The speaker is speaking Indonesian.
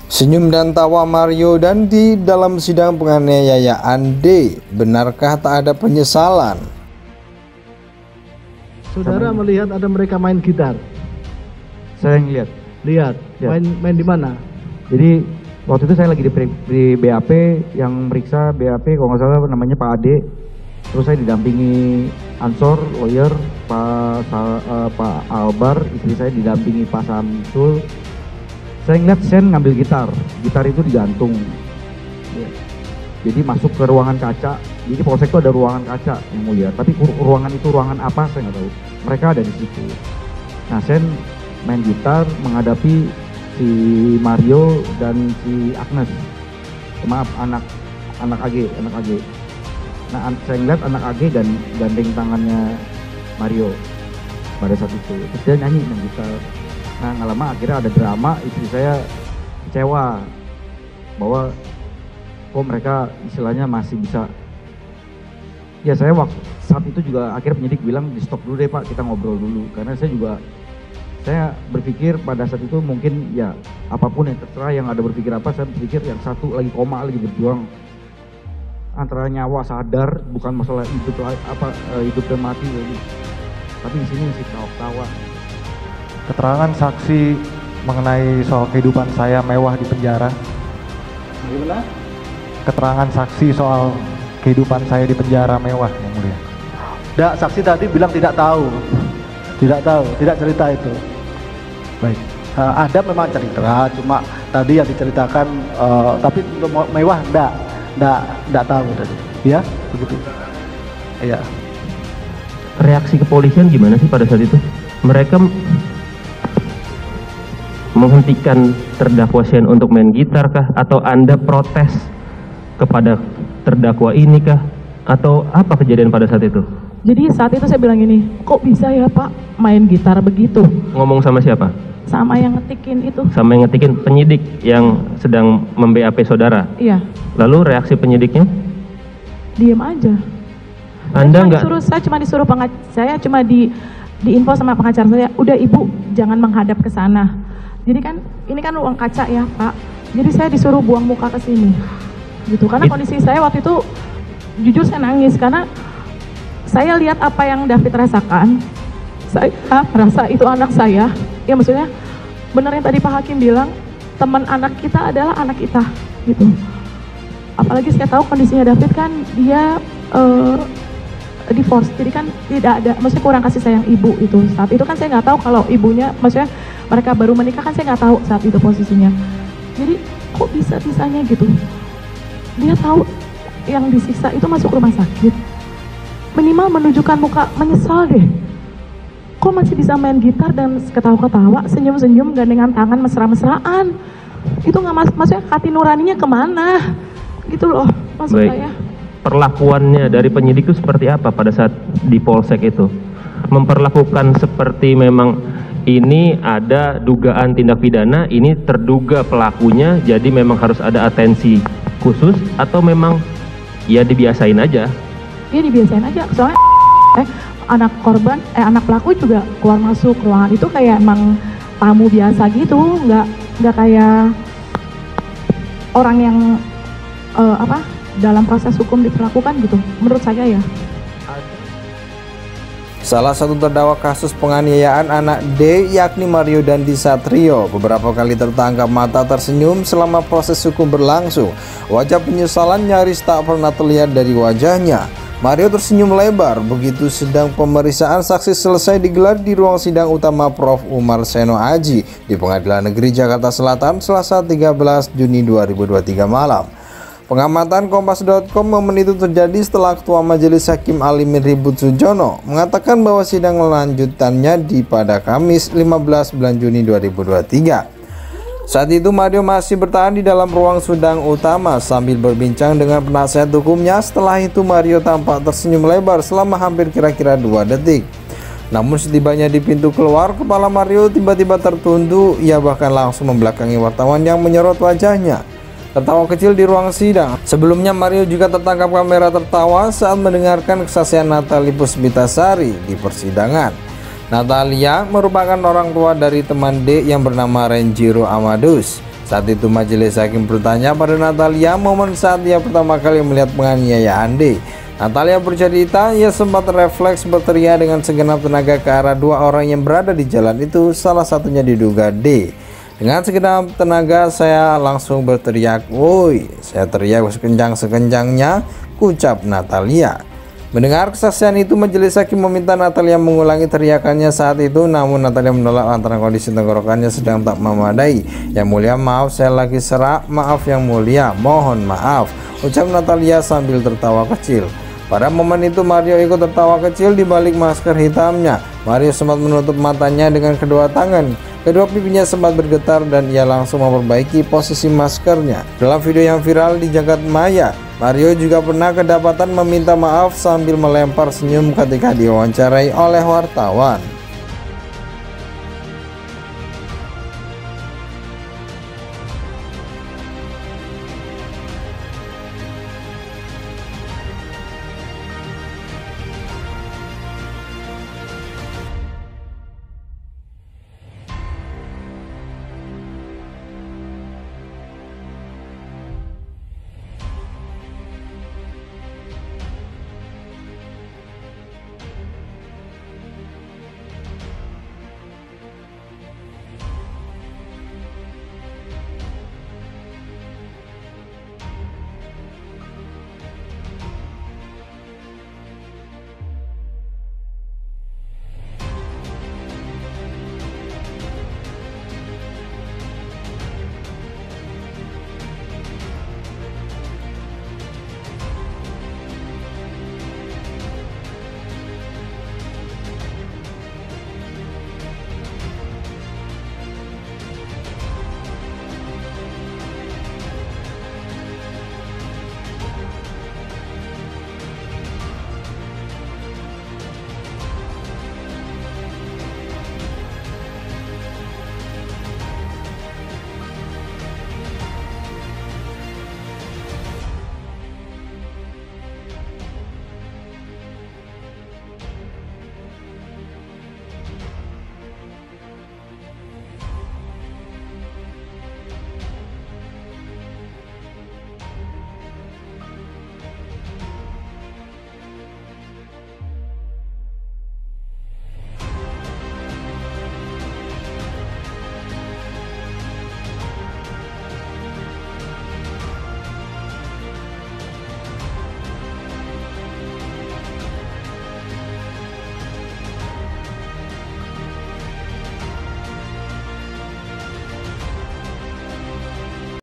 Senyum dan tawa Mario Dandi dalam sidang penganiayaan D. Benarkah tak ada penyesalan? Saudara melihat ada mereka main gitar? Saya ngeliat. Lihat. Main di mana? Jadi waktu itu saya lagi di BAP, yang meriksa BAP kalau nggak salah namanya Pak Ade. Terus saya didampingi Ansor, lawyer, Pak Albar, istri saya didampingi Pak Samsul. Saya ngeliat Sen ngambil gitar itu digantung. Jadi masuk ke ruangan kaca. Jadi polsek itu ada ruangan kaca yang mulia. Tapi ruangan itu ruangan apa saya nggak tahu. Mereka ada di situ. Nah, Sen main gitar menghadapi si Mario dan si Agnes. Maaf, anak AG. Nah, saya ngeliat anak AG gandeng tangannya Mario pada saat itu. Terus dia nyanyi main gitar. Nah, nggak lama akhirnya ada drama, istri saya kecewa bahwa kok mereka istilahnya masih bisa. Ya saya saat itu juga akhirnya penyidik bilang di stop dulu deh Pak, kita ngobrol dulu. Karena saya berpikir pada saat itu mungkin ya apapun yang terserah, yang ada berpikir apa, saya berpikir yang satu lagi koma, lagi berjuang antara nyawa sadar, bukan masalah hidup dan mati lagi. Tapi di sini masih tawa-tawa. Keterangan saksi mengenai soal kehidupan saya mewah di penjara. Gimana? Keterangan saksi soal kehidupan saya di penjara mewah, Yang Mulia. Tidak, saksi tadi bilang tidak tahu, tidak cerita itu. Baik. Ada memang cerita, cuma tadi yang diceritakan, tapi untuk mewah tidak tahu tadi. Ya, begitu. Iya. Reaksi kepolisian gimana sih pada saat itu? Mereka menghentikan terdakwa Sen untuk main gitar kah? Atau Anda protes kepada terdakwa ini kah? Atau apa kejadian pada saat itu? Jadi saat itu saya bilang gini, kok bisa ya Pak main gitar begitu? Ngomong sama siapa? Sama yang ngetikin itu. Sama yang ngetikin penyidik yang sedang mem-BAP saudara? Iya. Lalu reaksi penyidiknya? Diem aja. Anda nggak? Saya cuma diinfo sama pengacara saya, udah Ibu jangan menghadap ke sana. Jadi kan ini kan ruang kaca ya Pak. Jadi saya disuruh buang muka ke sini. Gitu. Karena kondisi saya waktu itu jujur saya nangis karena saya lihat apa yang David rasakan. Saya merasa itu anak saya. Ya maksudnya benar yang tadi Pak Hakim bilang, teman anak kita adalah anak kita gitu. Apalagi saya tahu kondisinya David kan dia divorce, jadi kan tidak ada, maksudnya kurang kasih sayang ibu itu. Saat itu kan saya nggak tahu kalau ibunya, maksudnya mereka baru menikah kan saya nggak tahu saat itu posisinya. Jadi kok bisa-bisanya gitu. Dia tahu yang disiksa itu masuk rumah sakit. Minimal menunjukkan muka menyesal deh. Kok masih bisa main gitar dan ketawa-ketawa, senyum-senyum, gandengan tangan, mesra-mesraan. Itu nggak maksudnya hati nuraninya kemana? Gitu loh maksud saya. Perlakuannya dari penyidik itu seperti apa pada saat di polsek itu? Memperlakukan seperti memang ini ada dugaan tindak pidana, ini terduga pelakunya, jadi memang harus ada atensi khusus, atau memang ya dibiasain aja? Iya dibiasain aja, soalnya anak pelaku juga keluar masuk ruangan itu kayak emang tamu biasa gitu, nggak kayak orang yang dalam proses hukum diperlakukan gitu, menurut saya ya. Salah satu terdakwa kasus penganiayaan anak D yakni Mario Dandi Satrio beberapa kali tertangkap mata tersenyum selama proses hukum berlangsung. Wajah penyesalan nyaris tak pernah terlihat dari wajahnya. Mario tersenyum lebar begitu sidang pemeriksaan saksi selesai digelar di ruang sidang utama Prof. Umar Seno Aji di Pengadilan Negeri Jakarta Selatan Selasa 13 Juni 2023 malam. Pengamatan Kompas.com momen itu terjadi setelah Ketua Majelis Hakim Alimin Ribut Sujono mengatakan bahwa sidang lanjutannya pada Kamis 15 bulan Juni 2023. Saat itu Mario masih bertahan di dalam ruang sidang utama sambil berbincang dengan penasihat hukumnya. Setelah itu Mario tampak tersenyum lebar selama hampir kira-kira 2 detik. Namun setibanya di pintu keluar, kepala Mario tiba-tiba tertunduk. Ia bahkan langsung membelakangi wartawan yang menyorot wajahnya. Tertawa kecil di ruang sidang. Sebelumnya Mario juga tertangkap kamera tertawa saat mendengarkan kesaksian Natalie Puspitasari di persidangan. Natalia merupakan orang tua dari teman D yang bernama Renjiro Amadus. Saat itu majelis hakim bertanya pada Natalia momen saat ia pertama kali melihat penganiayaan D. Natalia bercerita ia sempat refleks berteriak dengan segenap tenaga ke arah dua orang yang berada di jalan itu, salah satunya diduga D. Dengan segenap tenaga saya langsung berteriak, "Woi!" Saya teriak sekencang-sekencangnya, ucap Natalia. Mendengar kesaksian itu, majelis hakim meminta Natalia mengulangi teriakannya saat itu, namun Natalia menolak lantaran kondisi tenggorokannya sedang tak memadai. "Yang mulia, maaf, saya lagi serak. Maaf yang mulia, mohon maaf," ucap Natalia sambil tertawa kecil. Pada momen itu Mario ikut tertawa kecil di balik masker hitamnya. Mario sempat menutup matanya dengan kedua tangan. Kedua pipinya sempat bergetar dan ia langsung memperbaiki posisi maskernya. Dalam video yang viral di jagat maya, Mario juga pernah kedapatan meminta maaf sambil melempar senyum ketika diwawancarai oleh wartawan.